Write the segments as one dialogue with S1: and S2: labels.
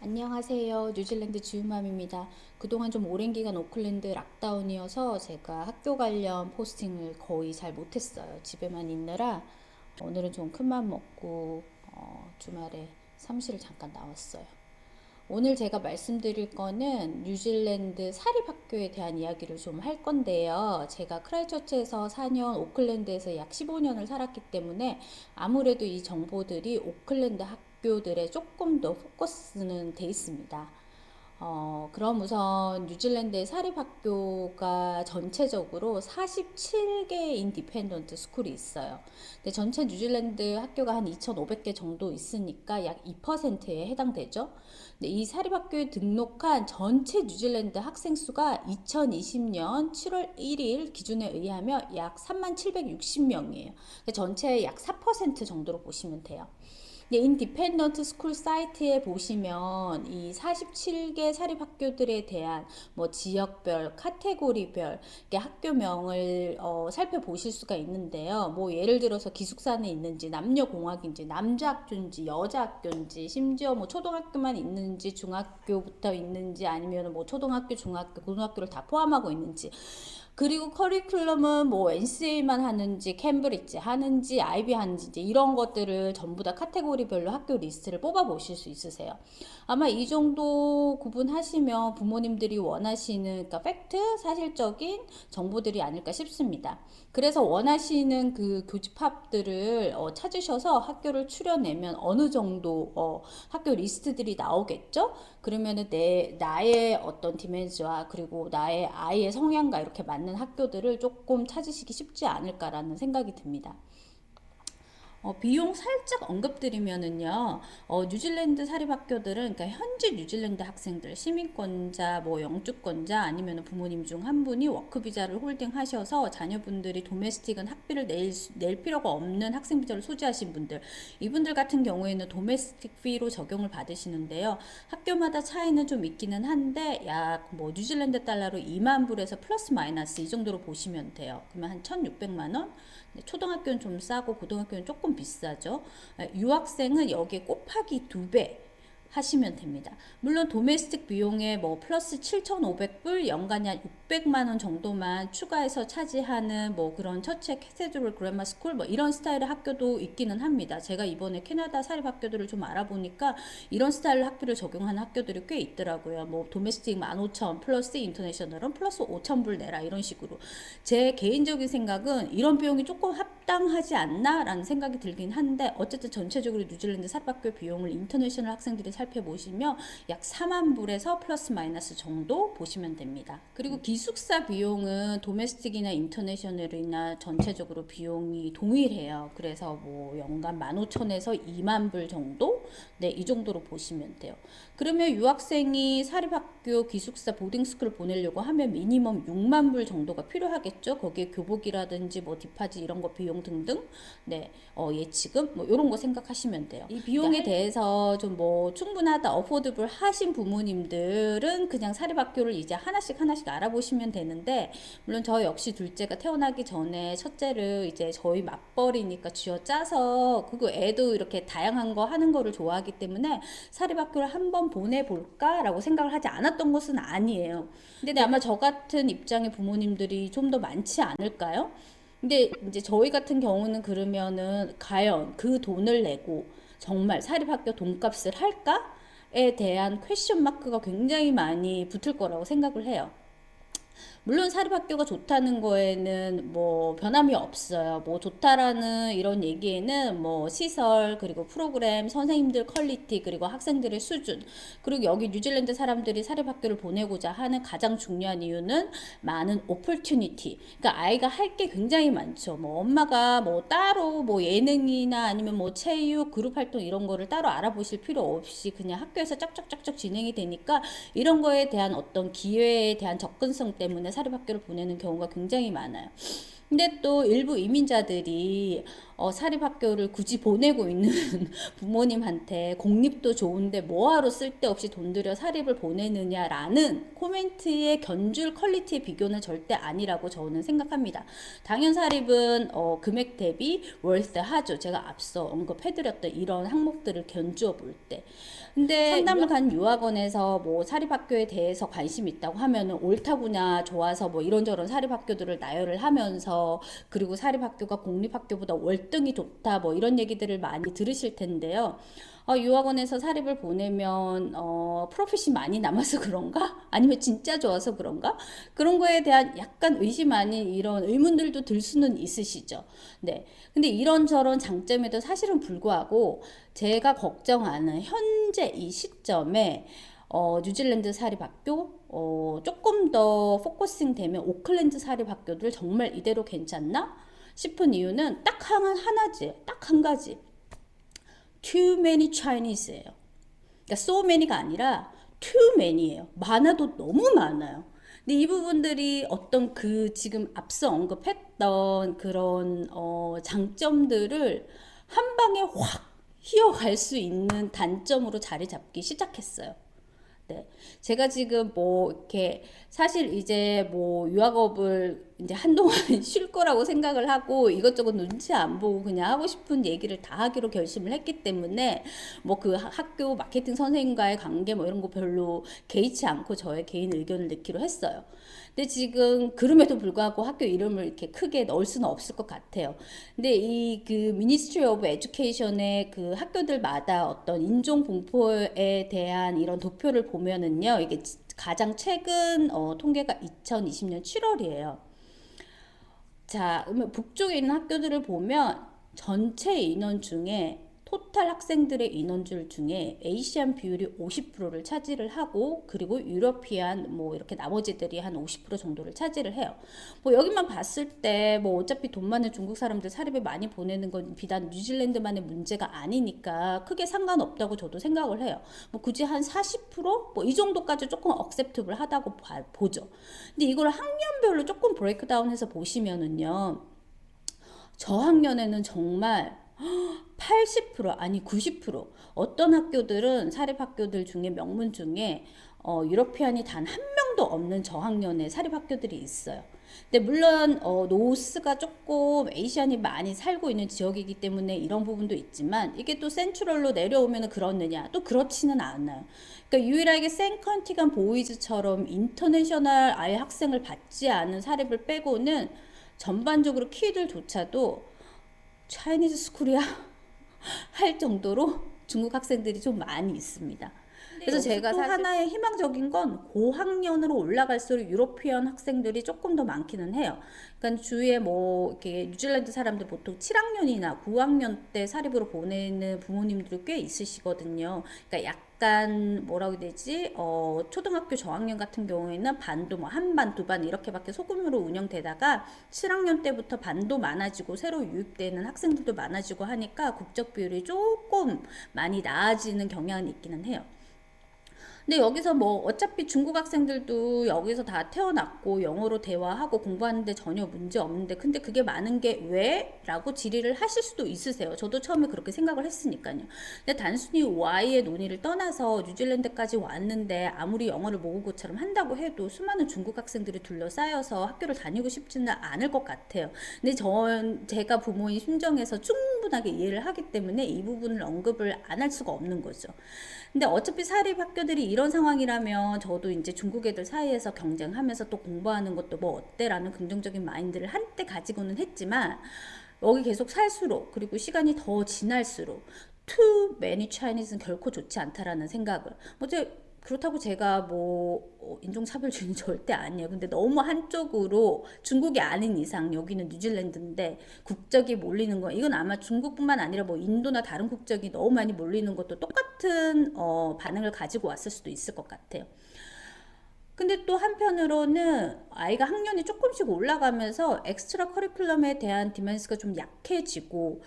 S1: 안녕하세요. 뉴질랜드 지우맘입니다. 그동안 좀 오랜 기간 오클랜드 락다운이어서 제가 학교 관련 포스팅을 거의 잘 못했어요. 집에만 있느라 오늘은 좀 큰맘 먹고 주말에 사무실을 잠깐 나왔어요. 오늘 제가 말씀드릴 거는 뉴질랜드 사립학교에 대한 이야기를 좀 할 건데요. 제가 크라이처치에서 4년, 오클랜드에서 약 15년을 살았기 때문에 아무래도 이 정보들이 오클랜드 학교들에 조금 더 포커스는 돼 있습니다. 그럼 우선 뉴질랜드의 사립학교가 전체적으로 47개 인디펜던트 스쿨이 있어요. 근데 전체 뉴질랜드 학교가 한 2,500개 정도 있으니까 약 2%에 해당되죠. 근데 이 사립학교에 등록한 전체 뉴질랜드 학생 수가 2020년 7월 1일 기준에 의하면 약 3760명이에요. 전체의 약 4% 정도로 보시면 돼요. 인디펜던트 스쿨 사이트에 보시면 이 47개 사립학교들에 대한 뭐 지역별, 카테고리별 학교명을 살펴보실 수가 있는데요. 뭐 예를 들어서 기숙사는 있는지, 남녀공학인지, 남자 학교인지, 여자 학교인지, 심지어 뭐 초등학교만 있는지, 중학교부터 있는지, 아니면 뭐 초등학교, 중학교, 고등학교를 다 포함하고 있는지. 그리고 커리큘럼은 뭐 NCA만 하는지 캠브리지 하는지 IB 하는지 이런 것들을 전부 다 카테고리별로 학교 리스트를 뽑아 보실 수 있으세요. 아마 이 정도 구분하시면 부모님들이 원하시는 그러니까 팩트, 사실적인 정보들이 아닐까 싶습니다. 그래서 원하시는 그 교집합들을 찾으셔서 학교를 추려내면 어느 정도 학교 리스트들이 나오겠죠? 그러면은 나의 어떤 디멘즈와 그리고 나의 아이의 성향과 이렇게 맞는 학교들을 조금 찾으시기 쉽지 않을까라는 생각이 듭니다. 비용 살짝 언급드리면은요, 뉴질랜드 사립학교들은, 그러니까 현지 뉴질랜드 학생들, 시민권자, 뭐 영주권자, 아니면 부모님 중 한 분이 워크비자를 홀딩하셔서 자녀분들이 도메스틱은 학비를 낼 필요가 없는 학생비자를 소지하신 분들, 이분들 같은 경우에는 도메스틱 피로 적용을 받으시는데요. 학교마다 차이는 좀 있기는 한데, 약 뭐 뉴질랜드 달러로 2만 불에서 플러스 마이너스 이 정도로 보시면 돼요. 그러면 한 1,600만 원? 초등학교는 좀 싸고 고등학교는 조금 비싸죠. 유학생은 여기에 곱하기 2배 하시면 됩니다. 물론 도메스틱 비용에 뭐 플러스 7,500불 연간에 한 600만 원 정도만 추가해서 차지하는 뭐 그런 처치의 캐세드럴 그래머 스쿨 뭐 이런 스타일의 학교도 있기는 합니다. 제가 이번에 캐나다 사립 학교들을 좀 알아보니까 이런 스타일 학비를 적용하는 학교들이 꽤 있더라고요. 뭐 도메스틱 15,000 플러스 인터내셔널은 플러스 5,000불 내라 이런 식으로. 제 개인적인 생각은 이런 비용이 조금 합당하지 않나 라는 생각이 들긴 한데 어쨌든 전체적으로 뉴질랜드 사립학교 비용을 인터내셔널 학생들이 살펴보시면 약 4만 불에서 플러스 마이너스 정도 보시면 됩니다. 그리고 기숙사 비용은 도메스틱이나 인터내셔널이나 전체적으로 비용이 동일해요. 그래서 뭐 연간 15,000에서 2만 불 정도? 네, 이 정도로 보시면 돼요. 그러면 유학생이 사립학교 기숙사 보딩스쿨 보내려고 하면 미니멈 6만 불 정도가 필요하겠죠. 거기에 교복이라든지 뭐 디파지 이런 거 비용 등등 네, 예치금 뭐 이런 거 생각하시면 돼요. 이 비용에 대해서 좀 뭐 충분하다, 어포드블 하신 부모님들은 그냥 사립학교를 이제 하나씩 알아보시면 되는데, 물론 저 역시 둘째가 태어나기 전에 첫째를 이제 저희 맞벌이니까 쥐어짜서 그거 애도 이렇게 다양한 거 하는 거를 좋아하기 때문에 사립학교를 한번 보내볼까라고 생각을 하지 않았던 것은 아니에요. 근데 아마 저 같은 입장의 부모님들이 좀 더 많지 않을까요? 근데 이제 저희 같은 경우는 그러면은 과연 그 돈을 내고 정말 사립학교 돈값을 할까에 대한 퀘션 마크가 굉장히 많이 붙을 거라고 생각을 해요. 물론 사립학교가 좋다는 거에는 뭐 변함이 없어요. 뭐 좋다라는 이런 얘기에는 뭐 시설, 그리고 프로그램, 선생님들 퀄리티, 그리고 학생들의 수준, 그리고 여기 뉴질랜드 사람들이 사립학교를 보내고자 하는 가장 중요한 이유는 많은 오퍼튜니티. 그러니까 아이가 할 게 굉장히 많죠. 뭐 엄마가 뭐 따로 뭐 예능이나 아니면 뭐 체육, 그룹 활동 이런 거를 따로 알아보실 필요 없이 그냥 학교에서 쫙쫙쫙쫙 진행이 되니까 이런 거에 대한 어떤 기회에 대한 접근성 때문에 사립학교를 보내는 경우가 굉장히 많아요. 근데 또 일부 이민자들이 사립학교를 굳이 보내고 있는 부모님한테 공립도 좋은데 뭐하러 쓸데없이 돈 들여 사립을 보내느냐라는 코멘트의 견줄 퀄리티의 비교는 절대 아니라고 저는 생각합니다. 당연 사립은 금액 대비 월세하죠. 제가 앞서 언급해드렸던 이런 항목들을 견주어 볼 때. 근데 상담을 간 유학원에서 뭐 사립학교에 대해서 관심이 있다고 하면은 옳다구나 좋아서 뭐 이런저런 사립학교들을 나열을 하면서 그리고 사립학교가 공립학교보다 월등히 좋다 뭐 이런 얘기들을 많이 들으실 텐데요. 유학원에서 사립을 보내면 프로핏이 많이 남아서 그런가? 아니면 진짜 좋아서 그런가? 그런 거에 대한 약간 의심 아닌 이런 의문들도 들 수는 있으시죠. 네. 근데 이런저런 장점에도 사실은 불구하고 제가 걱정하는 현재 이 시점에 뉴질랜드 사립학교 조금 더 포커싱 되면 오클랜드 사립학교들 정말 이대로 괜찮나 싶은 이유는 딱 하나지, 딱 한 가지. Too many Chinese예요. 그러니까 so many가 아니라 too many예요. 많아도 너무 많아요. 근데 이 부분들이 어떤 그 지금 앞서 언급했던 그런 장점들을 한 방에 확 휘어갈 수 있는 단점으로 자리 잡기 시작했어요. 네. 제가 지금 뭐 이렇게 사실 이제 뭐 유학업을 이제 한동안 쉴 거라고 생각을 하고 이것저것 눈치 안 보고 그냥 하고 싶은 얘기를 다 하기로 결심을 했기 때문에 뭐 그 학교 마케팅 선생님과의 관계 뭐 이런 거 별로 개의치 않고 저의 개인 의견을 넣기로 했어요. 근데 지금 그럼에도 불구하고 학교 이름을 이렇게 크게 넣을 수는 없을 것 같아요. 근데 이 그 Ministry of Education의 그 학교들마다 어떤 인종 분포에 대한 이런 도표를 보면은요, 이게 가장 최근 통계가 2020년 7월이에요. 자, 그러면 북쪽에 있는 학교들을 보면 전체 인원 중에 토탈 학생들의 인원줄 중에 아시안 비율이 50%를 차지를 하고 그리고 유러피안 뭐 이렇게 나머지들이 한 50% 정도를 차지를 해요. 뭐 여기만 봤을 때 뭐 어차피 돈 많은 중국 사람들 사립에 많이 보내는 건 비단 뉴질랜드만의 문제가 아니니까 크게 상관없다고 저도 생각을 해요. 뭐 굳이 한 40%뭐 이 정도까지 조금 억셉트블 하다고 보죠. 근데 이걸 학년별로 조금 브레이크다운해서 보시면은요. 저학년에는 정말 80% 아니 90% 어떤 학교들은 사립학교들 중에 명문 중에 유러피안이 단 한 명도 없는 저학년의 사립학교들이 있어요. 근데 물론 노스가 조금 에이시안이 많이 살고 있는 지역이기 때문에 이런 부분도 있지만 이게 또 센트럴로 내려오면 그렇느냐 또 그렇지는 않아요. 그러니까 유일하게 생컨티간 보이즈처럼 인터내셔널 아예 학생을 받지 않은 사립을 빼고는 전반적으로 키들조차도 차이니즈 스쿨이야 할 정도로 중국 학생들이 좀 많이 있습니다. 그래서 제가 또 하나의 희망적인 건 고학년으로 올라갈수록 유로피언 학생들이 조금 더 많기는 해요. 그러니까 주위에 뭐 이렇게 뉴질랜드 사람들 보통 7학년이나 9학년 때 사립으로 보내는 부모님들이 꽤 있으시거든요. 그러니까 약간 뭐라고 해야 되지? 초등학교 저학년 같은 경우에는 반도 뭐 한 반, 두 반 이렇게밖에 소규모로 운영되다가 7학년 때부터 반도 많아지고 새로 유입되는 학생들도 많아지고 하니까 국적 비율이 조금 많이 나아지는 경향은 있기는 해요. 근데 여기서 뭐 어차피 중국 학생들도 여기서 다 태어났고 영어로 대화하고 공부하는데 전혀 문제 없는데 근데 그게 많은 게 왜? 라고 질의를 하실 수도 있으세요. 저도 처음에 그렇게 생각을 했으니까요. 근데 단순히 Y의 논의를 떠나서 뉴질랜드까지 왔는데 아무리 영어를 모국어처럼 한다고 해도 수많은 중국 학생들이 둘러싸여서 학교를 다니고 싶지는 않을 것 같아요. 근데 제가 부모인 심정에서 충분하게 이해를 하기 때문에 이 부분을 언급을 안 할 수가 없는 거죠. 근데 어차피 사립 학교들이 이런 상황이라면 저도 이제 중국 애들 사이에서 경쟁하면서 또 공부하는 것도 뭐 어때라는 긍정적인 마인드를 한때 가지고는 했지만 여기 계속 살수록 그리고 시간이 더 지날수록 too many Chinese는 결코 좋지 않다라는 생각을 그렇다고 제가 뭐 인종차별주의는 절대 아니에요. 근데 너무 한쪽으로 중국이 아닌 이상 여기는 뉴질랜드인데 국적이 몰리는 거 이건 아마 중국뿐만 아니라 뭐 인도나 다른 국적이 너무 많이 몰리는 것도 똑같은 반응을 가지고 왔을 수도 있을 것 같아요. 근데 또 한편으로는 아이가 학년이 조금씩 올라가면서 엑스트라 커리큘럼에 대한 디맨스가 좀 약해지고,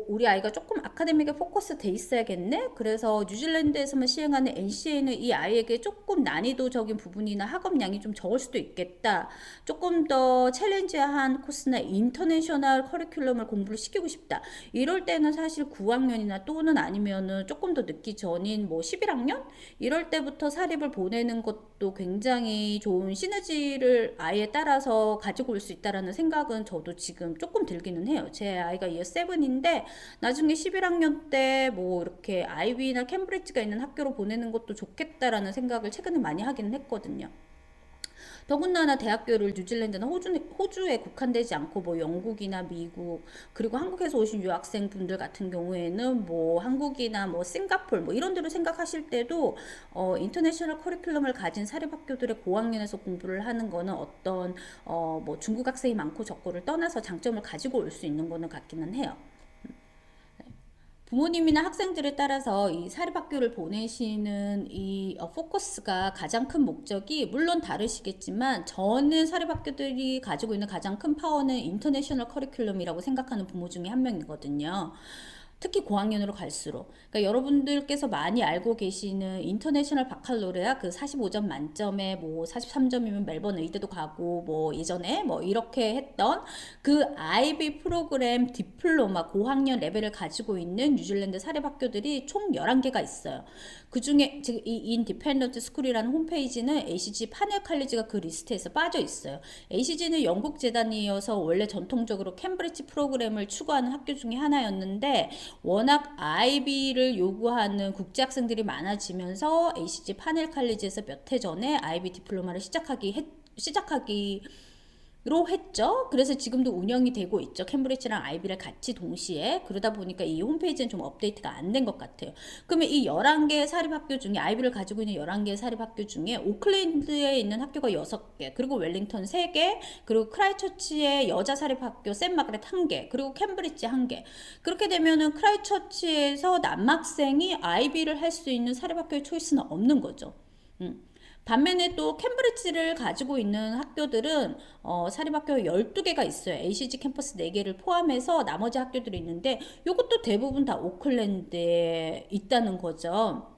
S1: 우리 아이가 조금 아카데믹에 포커스 돼 있어야겠네? 그래서 뉴질랜드에서만 시행하는 NCA는 이 아이에게 조금 난이도적인 부분이나 학업량이 좀 적을 수도 있겠다. 조금 더 챌린지한 코스나 인터내셔널 커리큘럼을 공부를 시키고 싶다. 이럴 때는 사실 9학년이나 또는 아니면은 조금 더 늦기 전인 뭐 11학년? 이럴 때부터 사립을 보내는 것도 굉장히 좋은 시너지를 아이에 따라서 가지고 올 수 있다라는 생각은 저도 지금 조금 들기는 해요. 제 아이가 이어 7인데 나중에 11학년 때 뭐 이렇게 아이비나 캠브리지가 있는 학교로 보내는 것도 좋겠다라는 생각을 최근에 많이 하기는 했거든요. 더군다나 대학교를 뉴질랜드나 호주에 국한되지 않고 뭐 영국이나 미국, 그리고 한국에서 오신 유학생분들 같은 경우에는 뭐 한국이나 뭐 싱가폴 뭐 이런 데로 생각하실 때도 인터내셔널 커리큘럼을 가진 사립학교들의 고학년에서 공부를 하는 거는 어떤 뭐 중국 학생이 많고 적고를 떠나서 장점을 가지고 올 수 있는 거는 같기는 해요. 부모님이나 학생들에 따라서 이 사립학교를 보내시는 이 포커스가 가장 큰 목적이 물론 다르시겠지만, 저는 사립학교들이 가지고 있는 가장 큰 파워는 인터내셔널 커리큘럼이라고 생각하는 부모 중에 한 명이거든요. 특히 고학년으로 갈수록. 그러니까 여러분들께서 많이 알고 계시는 인터내셔널 바칼로레아, 그 45점 만점에 뭐 43점이면 멜번 의대도 가고 뭐 예전에 뭐 이렇게 했던 그 아이비 프로그램 디플로마 고학년 레벨을 가지고 있는 뉴질랜드 사립학교들이 총 11개가 있어요. 그 중에 지금 이 인디펜던트 스쿨이라는 홈페이지는 ACG 파넬 칼리지가 그 리스트에서 빠져 있어요. ACG는 영국 재단이어서 원래 전통적으로 캠브리지 프로그램을 추구하는 학교 중에 하나였는데, 워낙 IB를 요구하는 국제 학생들이 많아지면서 ACG 파넬 칼리지에서 몇 해 전에 IB 디플로마를 시작하기로 했죠. 그래서 지금도 운영이 되고 있죠. 캠브리지랑 아이비를 같이 동시에. 그러다 보니까 이 홈페이지는 좀 업데이트가 안 된 것 같아요. 그러면 이 11개의 사립학교 중에, 아이비를 가지고 있는 11개의 사립학교 중에 오클랜드에 있는 학교가 6개, 그리고 웰링턴 3개, 그리고 크라이처치의 여자 사립학교 샌마그렛 1개, 그리고 캠브리지 1개. 그렇게 되면은 크라이처치에서 남학생이 아이비를 할 수 있는 사립학교의 초이스는 없는 거죠. 반면에 또 캠브리지를 가지고 있는 학교들은 사립학교 12개가 있어요. ACG 캠퍼스 4개를 포함해서 나머지 학교들이 있는데, 이것도 대부분 다 오클랜드에 있다는 거죠.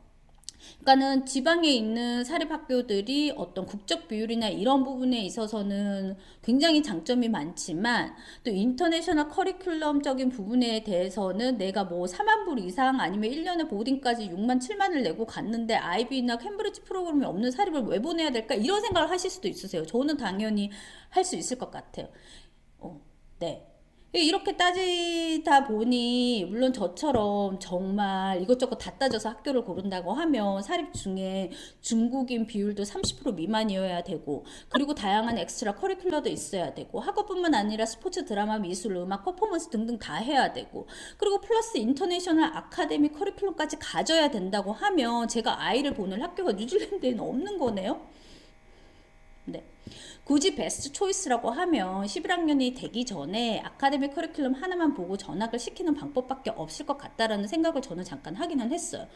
S1: 그러니까는 지방에 있는 사립학교들이 어떤 국적 비율이나 이런 부분에 있어서는 굉장히 장점이 많지만, 또 인터내셔널 커리큘럼적인 부분에 대해서는 내가 뭐 4만 불 이상 아니면 1년에 보딩까지 6만 7만을 내고 갔는데 아이비나 캠브리지 프로그램이 없는 사립을 왜 보내야 될까, 이런 생각을 하실 수도 있으세요. 저는 당연히 할 수 있을 것 같아요. 네. 이렇게 따지다 보니, 물론 저처럼 정말 이것저것 다 따져서 학교를 고른다고 하면 사립 중에 중국인 비율도 30% 미만이어야 되고, 그리고 다양한 엑스트라 커리큘러도 있어야 되고, 학업뿐만 아니라 스포츠, 드라마, 미술, 음악, 퍼포먼스 등등 다 해야 되고, 그리고 플러스 인터내셔널 아카데미 커리큘럼까지 가져야 된다고 하면 제가 아이를 보낼 학교가 뉴질랜드에는 없는 거네요. 네. 굳이 베스트 초이스라고 하면 11학년이 되기 전에 아카데미 커리큘럼 하나만 보고 전학을 시키는 방법밖에 없을 것 같다라는 생각을 저는 잠깐 하기는 했어요.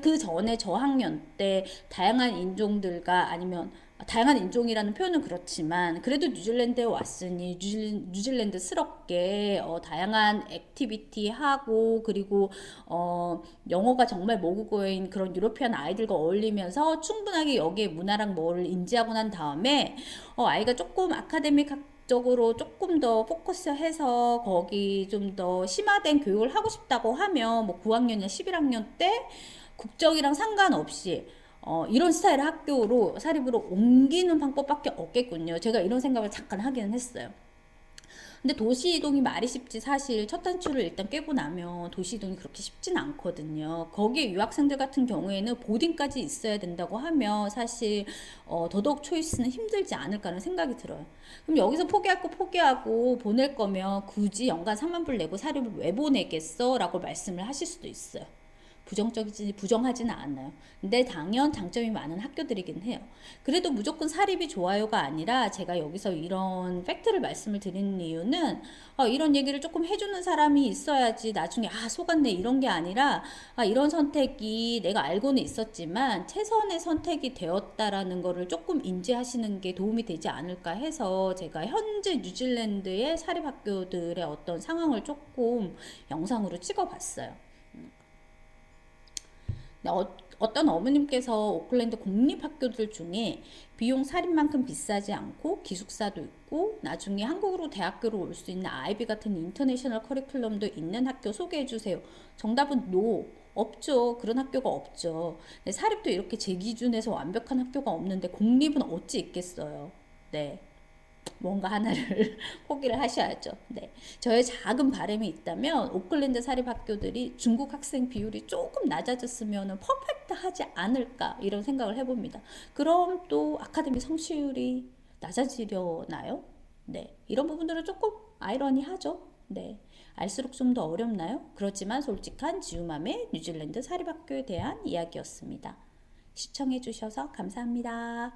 S1: 그 전에 저학년 때 다양한 인종들과, 아니면 다양한 인종이라는 표현은 그렇지만 그래도 뉴질랜드에 왔으니 뉴질랜드스럽게 다양한 액티비티 하고, 그리고 영어가 정말 모국어인 그런 유로피안 아이들과 어울리면서 충분하게 여기에 문화랑 뭐를 인지하고 난 다음에 아이가 조금 아카데믹 적으로 조금 더 포커스해서 거기 좀 더 심화된 교육을 하고 싶다고 하면 뭐 9학년이나 11학년 때 국적이랑 상관없이 이런 스타일의 학교로 사립으로 옮기는 방법밖에 없겠군요. 제가 이런 생각을 잠깐 하기는 했어요. 근데 도시 이동이 말이 쉽지, 사실 첫 단추를 일단 깨고 나면 도시 이동이 그렇게 쉽진 않거든요. 거기에 유학생들 같은 경우에는 보딩까지 있어야 된다고 하면 사실 더더욱 초이스는 힘들지 않을까라는 생각이 들어요. 그럼 여기서 포기할 거 포기하고 보낼 거면 굳이 연간 3만 불 내고 사립을 왜 보내겠어? 라고 말씀을 하실 수도 있어요. 부정하지는 않아요. 근데 당연 장점이 많은 학교들이긴 해요. 그래도 무조건 사립이 좋아요가 아니라 제가 여기서 이런 팩트를 말씀을 드리는 이유는 이런 얘기를 조금 해주는 사람이 있어야지 나중에 속았네 이런 게 아니라 이런 선택이 내가 알고는 있었지만 최선의 선택이 되었다라는 거를 조금 인지하시는 게 도움이 되지 않을까 해서 제가 현재 뉴질랜드의 사립학교들의 어떤 상황을 조금 영상으로 찍어봤어요. 어떤 어머님께서 오클랜드 공립학교들 중에 비용 사립만큼 비싸지 않고 기숙사도 있고 나중에 한국으로 대학교로 올 수 있는 아이비 같은 인터내셔널 커리큘럼도 있는 학교 소개해 주세요. 정답은 NO. 없죠. 그런 학교가 없죠. 사립도 이렇게 제 기준에서 완벽한 학교가 없는데 공립은 어찌 있겠어요. 네. 뭔가 하나를 포기를 하셔야죠. 네. 저의 작은 바람이 있다면 오클랜드 사립학교들이 중국 학생 비율이 조금 낮아졌으면 퍼펙트하지 않을까 이런 생각을 해봅니다. 그럼 또 아카데미 성취율이 낮아지려나요? 네. 이런 부분들은 조금 아이러니하죠. 네. 알수록 좀 더 어렵나요? 그렇지만 솔직한 지우맘의 뉴질랜드 사립학교에 대한 이야기였습니다. 시청해주셔서 감사합니다.